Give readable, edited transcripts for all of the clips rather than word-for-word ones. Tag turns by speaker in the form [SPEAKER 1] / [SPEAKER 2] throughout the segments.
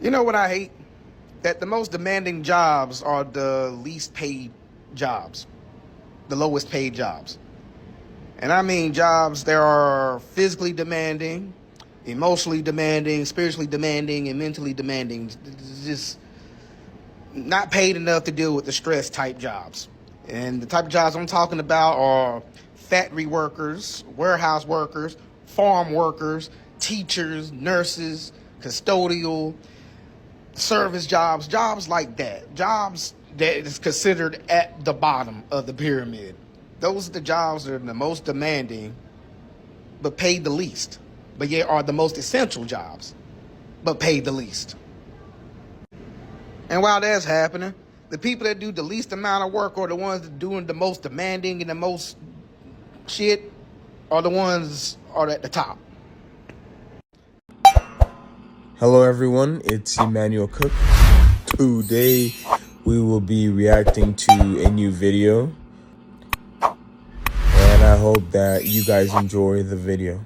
[SPEAKER 1] You know what I hate? That the most demanding jobs are the least paid jobs, the lowest paid jobs. And I mean jobs that are physically demanding, emotionally demanding, spiritually demanding, and mentally demanding. Just not paid enough to deal with the stress type jobs. And the type of jobs I'm talking about are factory workers, warehouse workers, farm workers, teachers, nurses, custodial, service jobs, jobs like that. Jobs that is considered at the bottom of the pyramid. Those are the jobs that are the most demanding, but paid the least. But yet are the most essential jobs, but paid the least. And while that's happening, the people that do the least amount of work or the ones that doing the most demanding and the most shit are the ones are at the top.
[SPEAKER 2] Hello everyone, it's Emmanuel Cooke. Today we will be reacting to a new video, and I hope that you guys enjoy the video.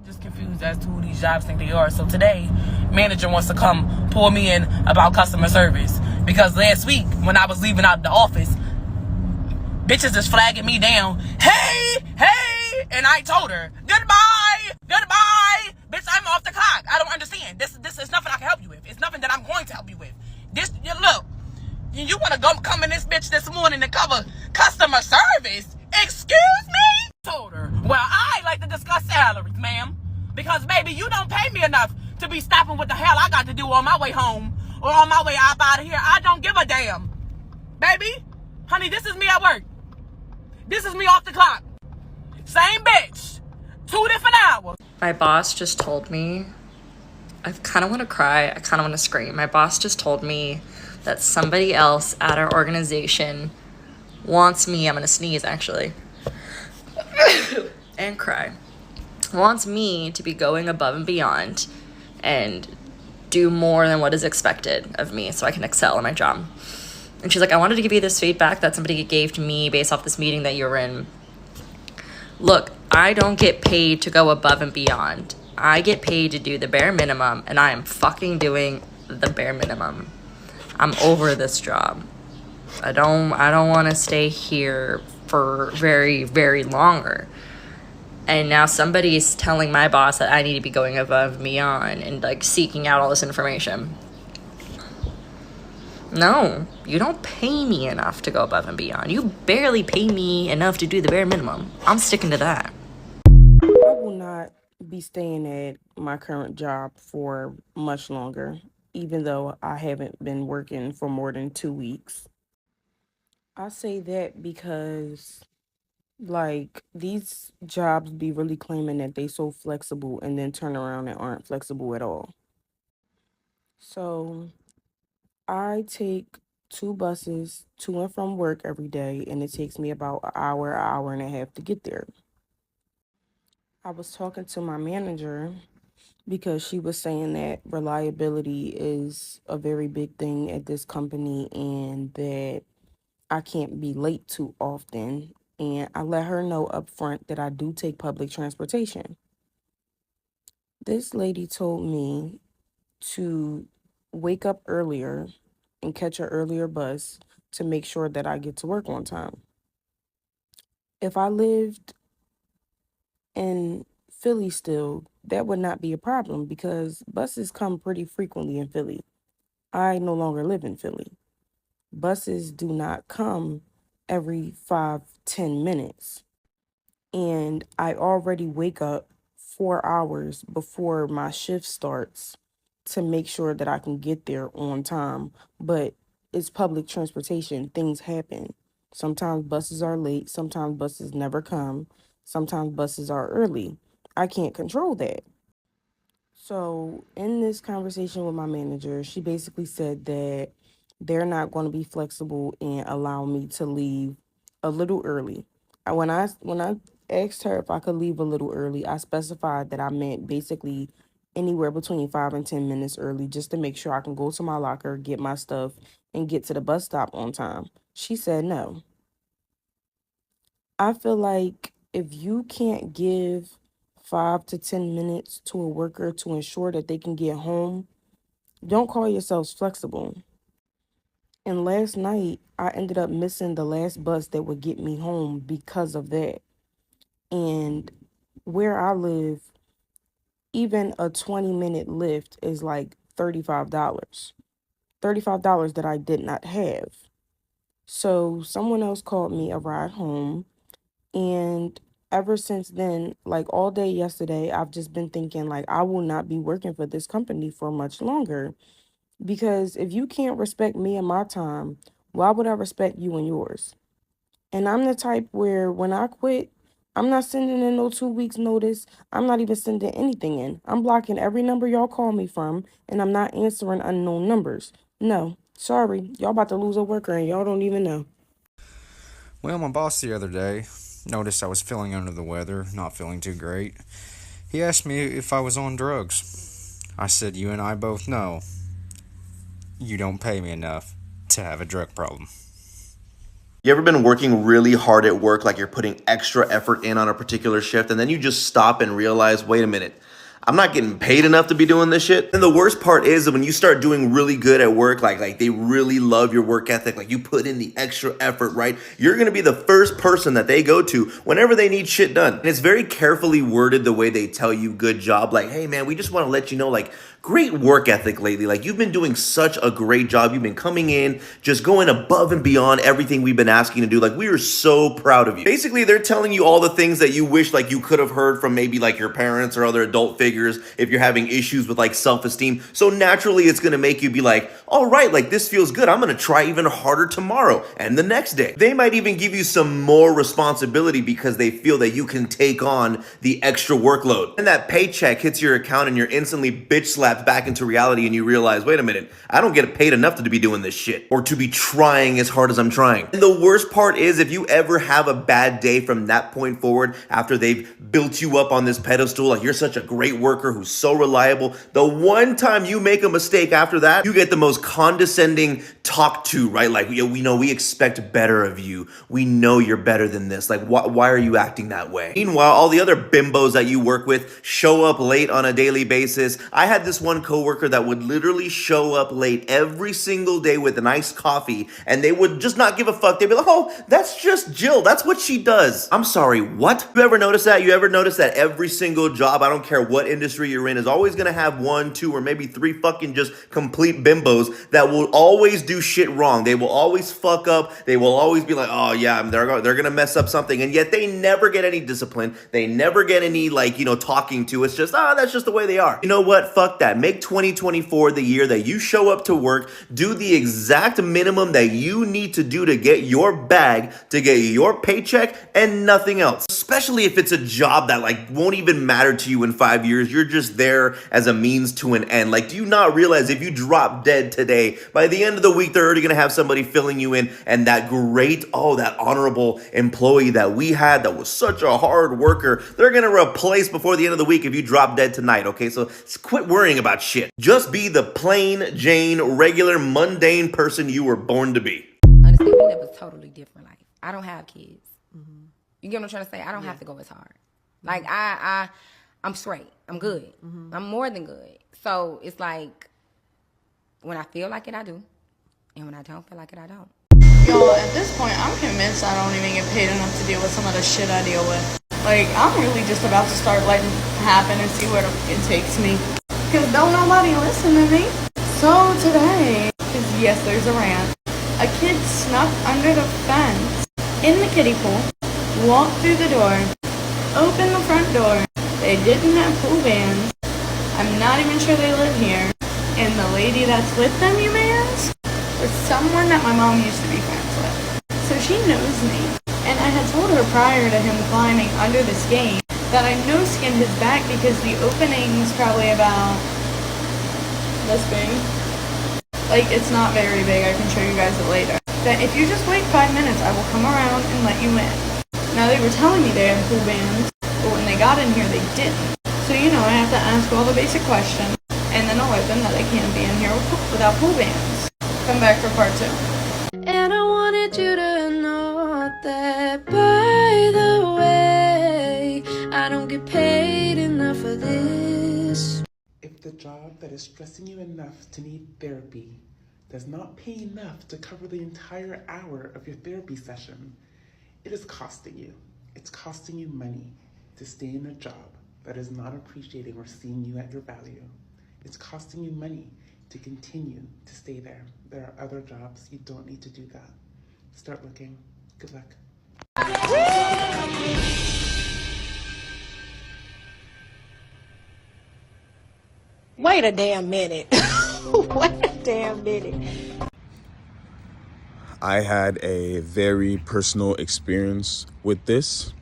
[SPEAKER 3] Just confused as to who these jobs think they are. So today, manager wants to come pull me in about customer service because last week when I was leaving out the office, bitches just flagging me down. Hey, and I told her goodbye, bitch. I'm off the clock. I don't understand. This is nothing I can help you with. It's nothing that I'm going to help you with. Look. You want to come in this bitch this morning and cover customer service? Excuse me? Told her, well, I like to discuss salaries, ma'am. Because, baby, you don't pay me enough to be stopping what the hell I got to do on my way home or on my way up out of here. I don't give a damn. Baby, honey, this is me at work. This is me off the clock. Same bitch. 2 different hours.
[SPEAKER 4] My boss just told me, I kind of want to cry, I kind of want to scream. My boss just told me that somebody else at our organization wants me, I'm going to sneeze actually, and cry, wants me to be going above and beyond and do more than what is expected of me so I can excel in my job. And she's like, I wanted to give you this feedback that somebody gave to me based off this meeting that you were in. Look, I don't get paid to go above and beyond. I get paid to do the bare minimum, and I am fucking doing the bare minimum. I'm over this job. I don't want to stay here for very, very longer. And now somebody's telling my boss that I need to be going above and beyond and like seeking out all this information. No, you don't pay me enough to go above and beyond. You barely pay me enough to do the bare minimum. I'm sticking to that.
[SPEAKER 5] I will not be staying at my current job for much longer, even though I haven't been working for more than 2 weeks. I say that because, like, these jobs be really claiming that they so flexible and then turn around and aren't flexible at all. So I take 2 buses to and from work every day, and it takes me about an hour and a half to get there. I was talking to my manager because she was saying that reliability is a very big thing at this company and that I can't be late too often. And I let her know up front that I do take public transportation. This lady told me to wake up earlier and catch an earlier bus to make sure that I get to work on time. If I lived in Philly still, that would not be a problem because buses come pretty frequently in Philly. I no longer live in Philly. Buses do not come every 5-10 minutes. And I already wake up 4 hours before my shift starts to make sure that I can get there on time. But it's public transportation. Things happen. Sometimes buses are late. Sometimes buses never come. Sometimes buses are early. I can't control that. So, in this conversation with my manager, she basically said that they're not going to be flexible and allow me to leave a little early. When I asked her if I could leave a little early, I specified that I meant basically anywhere between 5 and 10 minutes early, just to make sure I can go to my locker, get my stuff, and get to the bus stop on time. She said no. I feel like if you can't give 5 to 10 minutes to a worker to ensure that they can get home Don't call yourselves flexible. And last night, I ended up missing the last bus that would get me home because of that. And where I live, even a 20-minute lift is like $35. $35 that I did not have. So someone else called me a ride home. And ever since then, like all day yesterday, I've just been thinking like I will not be working for this company for much longer. Because if you can't respect me and my time, why would I respect you and yours? And I'm the type where when I quit, I'm not sending in no 2 weeks notice. I'm not even sending anything in. I'm blocking every number y'all call me from, and I'm not answering unknown numbers. No, sorry, y'all about to lose a worker and y'all don't even know.
[SPEAKER 6] Well, my boss the other day noticed I was feeling under the weather, not feeling too great. He asked me if I was on drugs. I said, you and I both know you don't pay me enough to have a drug problem.
[SPEAKER 7] You ever been working really hard at work, like you're putting extra effort in on a particular shift, and then you just stop and realize, wait a minute, I'm not getting paid enough to be doing this shit? And the worst part is that when you start doing really good at work, like they really love your work ethic, like you put in the extra effort, right? You're gonna be the first person that they go to whenever they need shit done. And it's very carefully worded the way they tell you good job, like, hey man, we just wanna let you know, like, great work ethic lately. Like you've been doing such a great job. You've been coming in, just going above and beyond everything we've been asking you to do. Like we are so proud of you. Basically, they're telling you all the things that you wish like you could have heard from maybe like your parents or other adult figures if you're having issues with like self-esteem. So naturally, it's going to make you be like, all right, like this feels good. I'm going to try even harder tomorrow and the next day. They might even give you some more responsibility because they feel that you can take on the extra workload. And that paycheck hits your account and you're instantly bitch slapped back into reality and you realize, wait a minute, I don't get paid enough to be doing this shit or to be trying as hard as I'm trying. And the worst part is if you ever have a bad day from that point forward after they've built you up on this pedestal, like you're such a great worker who's so reliable, the one time you make a mistake after that, you get the most condescending talk to, right? Like, we know we expect better of you. We know you're better than this. Like, why are you acting that way? Meanwhile, all the other bimbos that you work with show up late on a daily basis. I had this one coworker that would literally show up late every single day with an iced coffee and they would just not give a fuck. They'd be like, oh, that's just Jill. That's what she does. I'm sorry, what? You ever notice that? You ever notice that every single job, I don't care what industry you're in, is always gonna have 1, 2, or maybe 3 fucking just complete bimbos that will always do shit wrong. They will always fuck up. They will always be like, oh yeah, they're gonna mess up something. And yet they never get any discipline. They never get any talking to. It's just, that's just the way they are. You know what? Fuck that. Make 2024 the year that you show up to work, do the exact minimum that you need to do to get your bag, to get your paycheck, and nothing else. Especially if it's a job that won't even matter to you in 5 years. You're just there as a means to an end. Do you not realize if you drop dead today, by the end of the week, they're already gonna have somebody filling you in, and that that honorable employee that we had that was such a hard worker, they're gonna replace before the end of the week if you drop dead tonight, okay? So quit worrying about shit. Just be the plain Jane, regular, mundane person you were born to be.
[SPEAKER 8] Honestly, we live a totally different life. I don't have kids. Mm-hmm. You get what I'm trying to say? I don't have to go as hard. Like I'm straight. I'm good. Mm-hmm. I'm more than good. So it's like when I feel like it, I do, and when I don't feel like it, I don't.
[SPEAKER 9] Y'all, at this point, I'm convinced I don't even get paid enough to deal with some of the shit I deal with. I'm really just about to start letting it happen and see where it takes me. Because don't nobody listen to me. So today, because yes, there's a rant. A kid snuck under the fence in the kiddie pool, walked through the door, opened the front door. They didn't have pool bands. I'm not even sure they live here. And the lady that's with them, you may ask, was someone that my mom used to be friends with. So she knows me. And I had told her prior to him climbing under this gate that I no-skinned his back because the opening's probably about this big. It's not very big. I can show you guys it later. That if you just wait 5 minutes, I will come around and let you in. Now, they were telling me they had pool bands, but when they got in here, they didn't. So, I have to ask all the basic questions, and then alert them that they can't be in here without pool bands. Come back for part 2.
[SPEAKER 10] And I wanted you to know that, by the way, I don't get paid enough for this.
[SPEAKER 1] If the
[SPEAKER 11] job that is stressing you enough to need therapy, does not pay enough to cover the entire hour of your therapy session, it is costing you. It's costing you money to stay in a job that is not appreciating or seeing you at your value. It's costing you money to continue to stay there. There are other jobs. You don't need to do that. Start looking. Good luck.
[SPEAKER 12] Wait a damn minute. Wait a damn minute.
[SPEAKER 2] I had a very personal experience with this.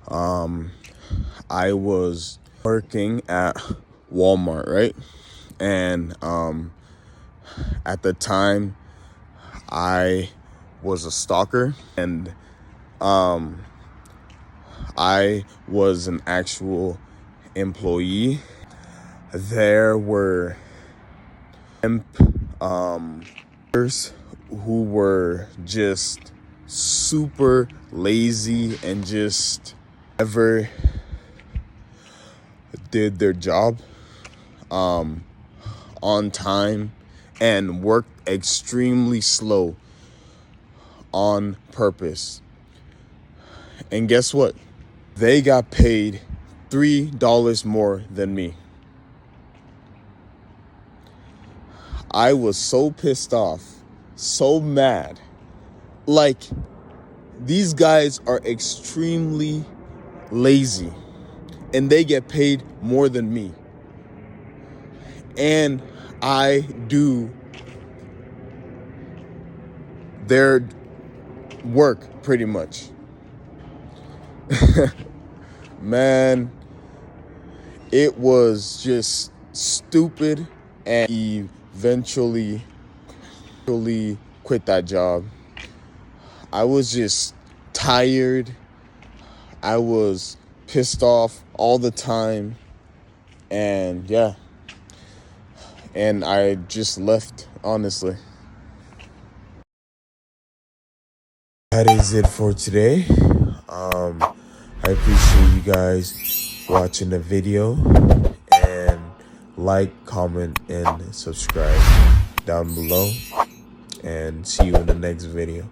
[SPEAKER 2] I was working at Walmart, right? And at the time, I was a stalker, and I was an actual employee. There were who were just super lazy and just never did their job on time and worked extremely slow on purpose. And guess what? They got paid $3 more than me. I was so pissed off, so mad. Like, these guys are extremely lazy and they get paid more than me. And I do their work pretty much. Man, it was just stupid, and eventually quit that job. I was just tired. I was pissed off all the time. And yeah. And I just left, honestly. That is it for today. I appreciate you guys watching the video, and like, comment, and subscribe down below, and see you in the next video.